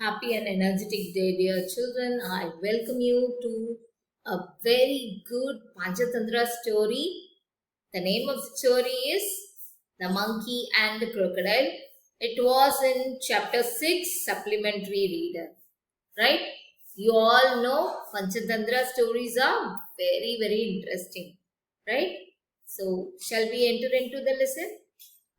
Happy and energetic day, dear children. I welcome you to a very good Panchatantra story. The name of the story is The Monkey and the Crocodile. It was in chapter 6, supplementary reader. Right? You all know Panchatantra stories are very, very interesting. Right? So, shall we enter into the lesson?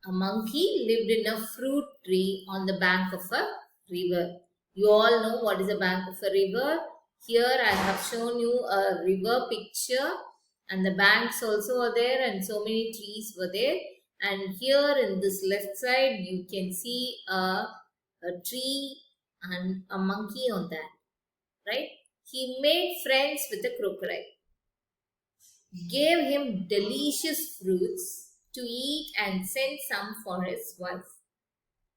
A monkey lived in a fruit tree on the bank of a river. You all know what is a bank of a river. Here I have shown you a river picture and the banks also are there and so many trees were there. And here in this left side you can see a tree and a monkey on that. Right? He made friends with a crocodile, gave him delicious fruits to eat and sent some for his wife.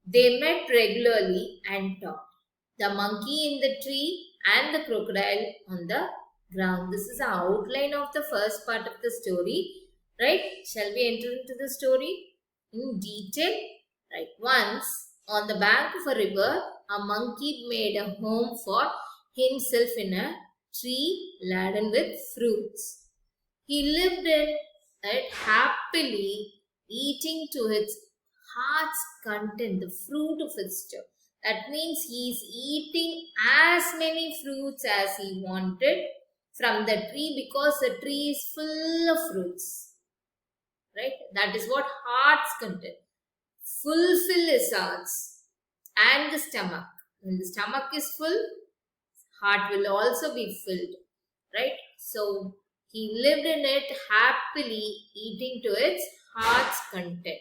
They met regularly and talked. The monkey in the tree and the crocodile on the ground. This is the outline of the first part of the story. Right? Shall we enter into the story in detail? Right. Once on the bank of a river, a monkey made a home for himself in a tree laden with fruits. He lived in it happily, eating to its heart's content, the fruit of its joy. That means he is eating as many fruits as he wanted from the tree because the tree is full of fruits. Right? That is what heart's content. Fulfill his hearts and the stomach. When the stomach is full, heart will also be filled. Right? So, he lived in it happily, eating to its heart's content.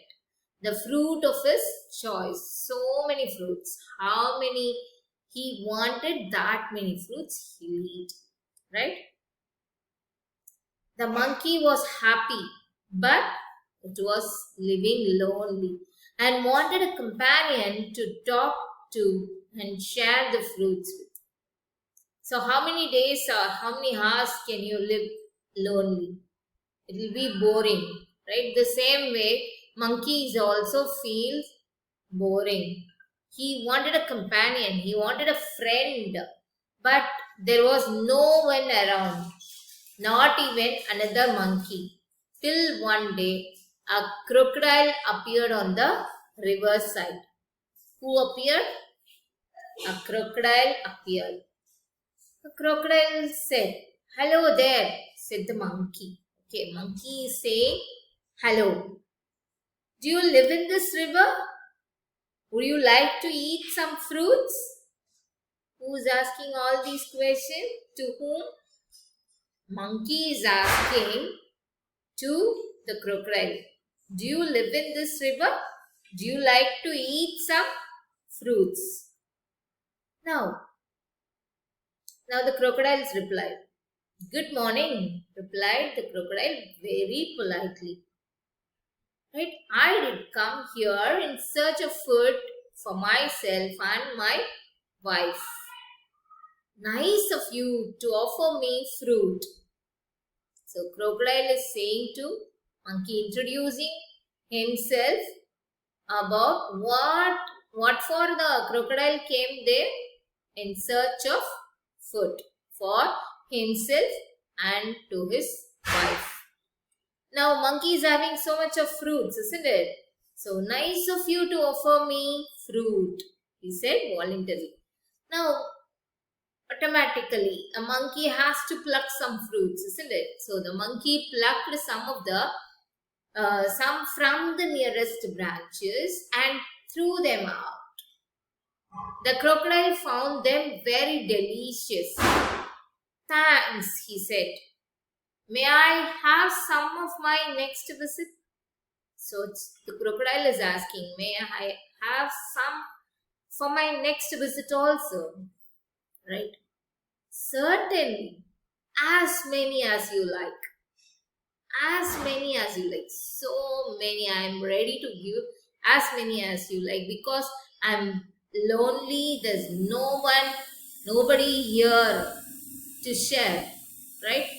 The fruit of his choice. So many fruits. How many he wanted, that many fruits he'll eat. Right? The monkey was happy, but it was living lonely and wanted a companion to talk to and share the fruits with. So, how many days or how many hours can you live lonely? It will be boring, right? The same way, monkeys also feel boring. He wanted a companion, he wanted a friend, but there was no one around, not even another monkey. Till one day, a crocodile appeared on the riverside. Who appeared? A crocodile appeared. The crocodile said, "Hello there," said the monkey. Okay, monkey is saying, "Hello. Do you live in this river? Would you like to eat some fruits?" Who is asking all these questions? To whom? Monkey is asking to the crocodile. Do you live in this river? Do you like to eat some fruits? Now the crocodiles replied. "Good morning," replied the crocodile very politely. Right? "I did come here in search of food for myself and my wife. Nice of you to offer me fruit." So crocodile is saying to monkey, introducing himself about what for the crocodile came there in search of food for himself and to his wife. Now monkey is having so much of fruits, isn't it? So nice of you to offer me fruit, he said voluntarily. Now automatically a monkey has to pluck some fruits, isn't it? So the monkey plucked some from the nearest branches and threw them out. The crocodile found them very delicious. "Thanks," he said. "May I have some of my next visit?" So the crocodile is asking, "May I have some for my next visit also?" Right? "Certainly. As many as you like. As many as you like. So many. I am ready to give as many as you like because I'm lonely. There's nobody here to share. Right?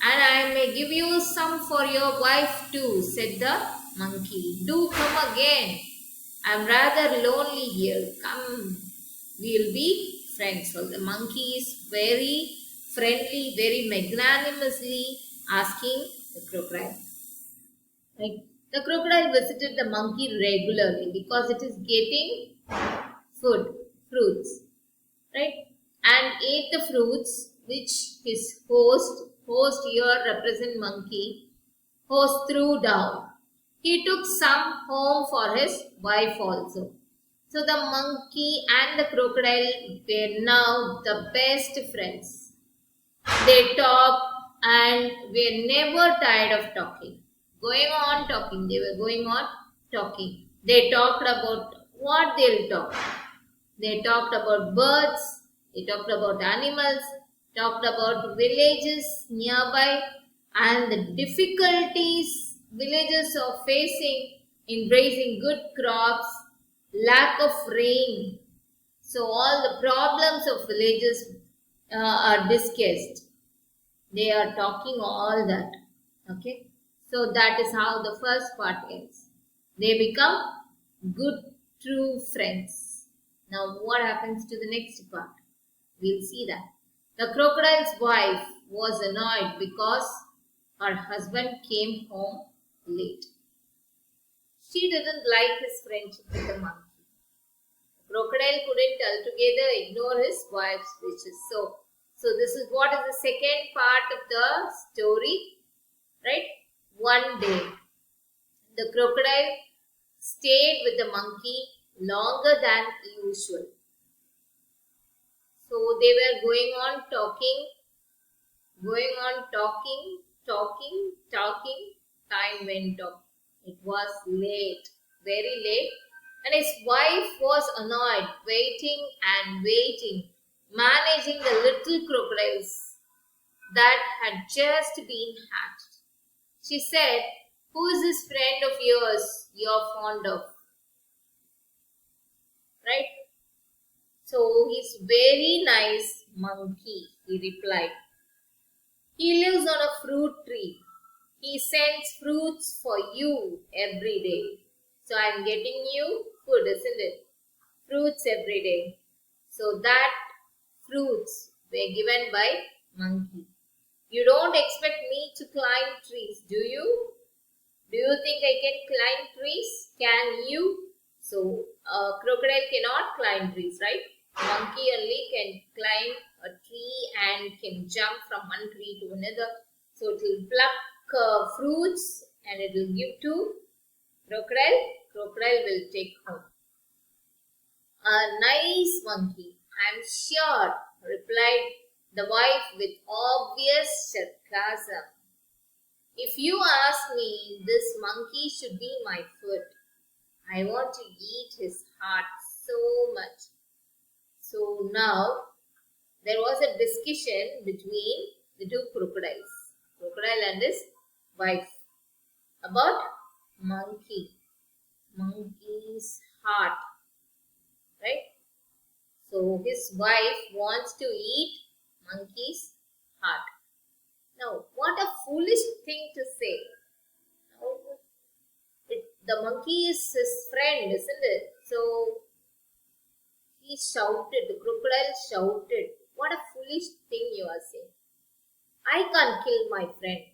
And I may give you some for your wife too," said the monkey. "Do come again. I'm rather lonely here. Come we'll be friends. So the monkey is very friendly, very magnanimously asking the crocodile. Right? The crocodile visited the monkey regularly because it is getting food, fruits, right? And ate the fruits which his host here represent monkey, host threw down. He took some home for his wife also. So the monkey and the crocodile were now the best friends. They talked and were never tired of talking. Going on talking, they were going on talking. They talked about what they'll talk. They talked about birds, they talked about animals, talked about villages nearby and the difficulties villagers are facing in raising good crops, lack of rain. So all the problems of villages are discussed. They are talking all that. Okay. So that is how the first part ends. They become good, true friends. Now, what happens to the next part? We'll see that. The crocodile's wife was annoyed because her husband came home late. She didn't like his friendship with the monkey. The crocodile couldn't altogether ignore his wife's wishes. So this is what is the second part of the story, right? One day, the crocodile stayed with the monkey longer than usual. So they were going on talking. Time went on. It was late, very late, and his wife was annoyed, waiting and waiting, managing the little crocodiles that had just been hatched. She said, "Who is this friend of yours you're fond of?" Right? So he's very nice monkey, he replied. He lives on a fruit tree. He sends fruits for you every day. So I'm getting you food, isn't it? Fruits every day. So that fruits were given by monkey. You don't expect me to climb trees, do you? Do you think I can climb trees? Can you? So crocodile cannot climb trees, right? Monkey only can climb a tree and can jump from one tree to another. So it will pluck fruits and it will give to crocodile. Crocodile will take home. A nice monkey, I'm sure, replied the wife with obvious sarcasm. If you ask me, this monkey should be my food. I want to eat his heart so much. So now there was a discussion between the two crocodiles, crocodile and his wife, about monkey's heart, right? So his wife wants to eat monkey's heart. Now, what a foolish thing to say. The monkey is his friend, isn't it? So he shouted, the crocodile shouted, "What a foolish thing you are saying. I can't kill my friend.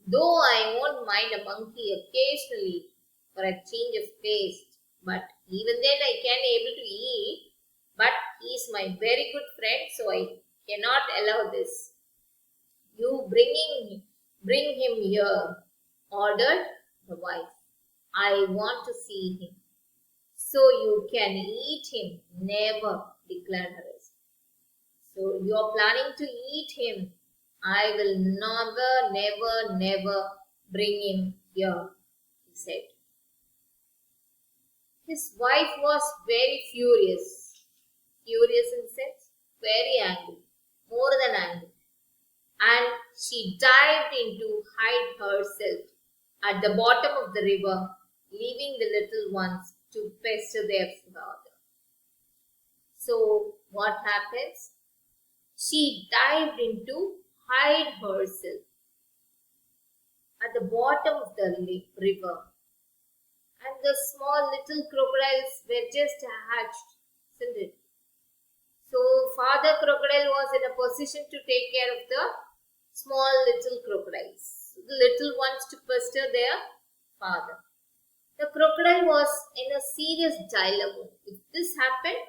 Though I won't mind a monkey occasionally for a change of taste, but even then I can able to eat. But he is my very good friend, so I cannot allow this. You bring him here," ordered the wife. "I want to see him." "So you can eat him." "Never," declared her husband. "So you are planning to eat him." "I will never bring him here," he said. His wife was very furious. Furious in the sense, very angry, more than angry. And she dived in to hide herself at the bottom of the river, leaving the little ones to pester their father. So what happens? She dived in to hide herself at the bottom of the river. And the small little crocodiles were just hatched, isn't it? crocodile was in a position to take care of the small little crocodiles, the little ones to pester their father. The crocodile was in a serious dilemma. If this happened,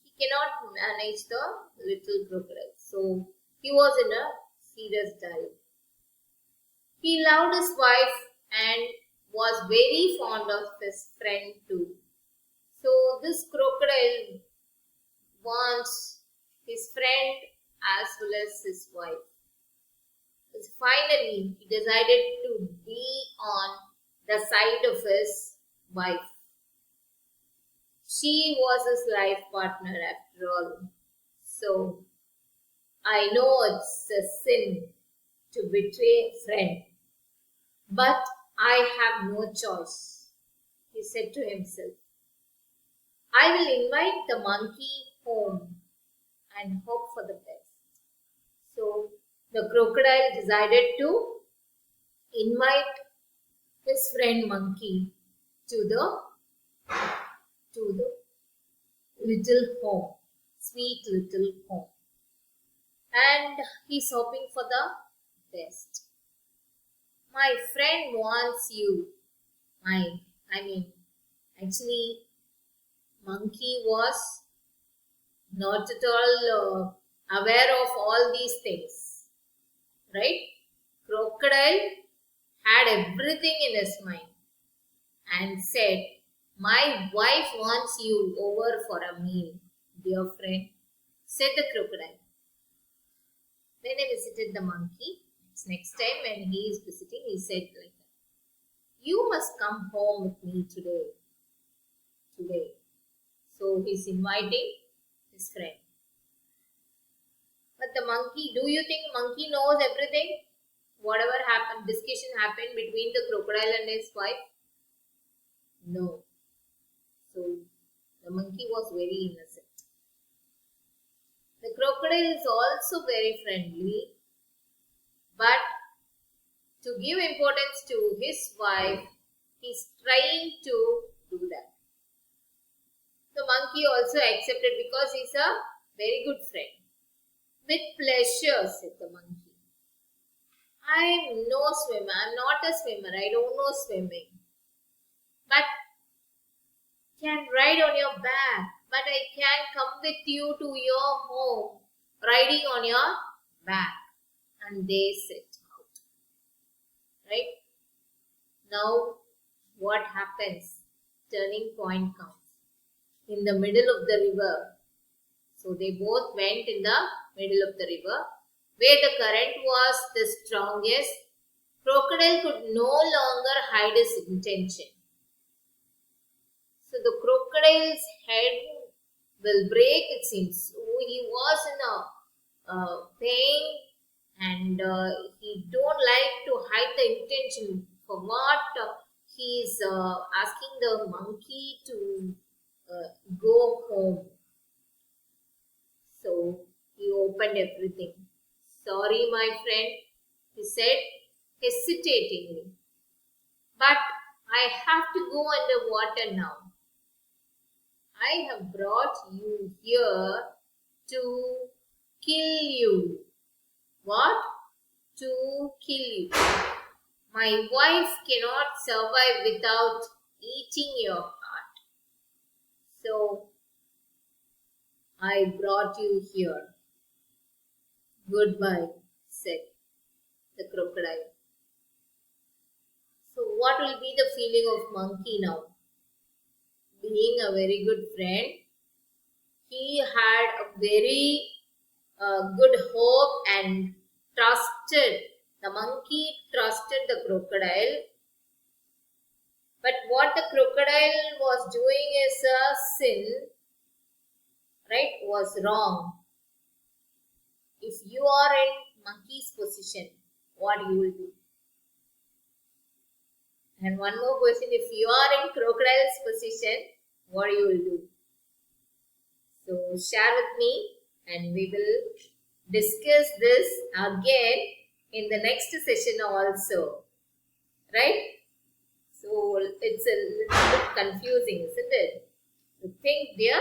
he cannot manage the little crocodile. So he was in a serious dilemma. He loved his wife and was very fond of his friend too. So this crocodile wants his friend as well as his wife. So finally, he decided to be on the side of his wife. She was his life partner after all. So I know it's a sin to betray a friend, but I have no choice, he said to himself. I will invite the monkey home and hope for the best. So the crocodile decided to invite his friend monkey to the little home, sweet little home, and he's hoping for the best. My friend wants you. Actually, monkey was not at all aware of all these things, right? Crocodile had everything in his mind and said, my wife wants you over for a meal, dear friend, said the crocodile. When I visited the monkey, next time when he is visiting, he said like that, you must come home with me today. So he's inviting his friend. But the monkey, do you think monkey knows everything? Whatever happened, discussion happened between the crocodile and his wife? No. So the monkey was very innocent. The crocodile is also very friendly, but to give importance to his wife, he's trying to do that. The monkey also accepted because he's a very good friend. With pleasure, said the monkey. I'm no swimmer. I'm not a swimmer. I don't know swimming. But can ride on your back. But I can come with you to your home, riding on your back. And they set out. Right? Now, what happens? Turning point comes. In the middle of the river. So they both went in the middle of the river. Where the current was the strongest, crocodile could no longer hide his intention. So the crocodile's head will break, it seems. So he was in a pain and he don't like to hide the intention. For what he is asking the monkey to go home. So he opened everything. Sorry, my friend, he said hesitatingly. But I have to go underwater now. I have brought you here to kill you. What? To kill you. My wife cannot survive without eating your heart. So, I brought you here. Goodbye, said the crocodile. So, what will be the feeling of monkey now? Being a very good friend, he had a very good hope and trusted. The monkey trusted the crocodile. But what the crocodile was doing is a sin, right? Was wrong. If you are in monkey's position, what you will do? And one more question, if you are in crocodile's position, what you will do? So share with me and we will discuss this again in the next session also. Right? So it's a little bit confusing, isn't it? So think, dear.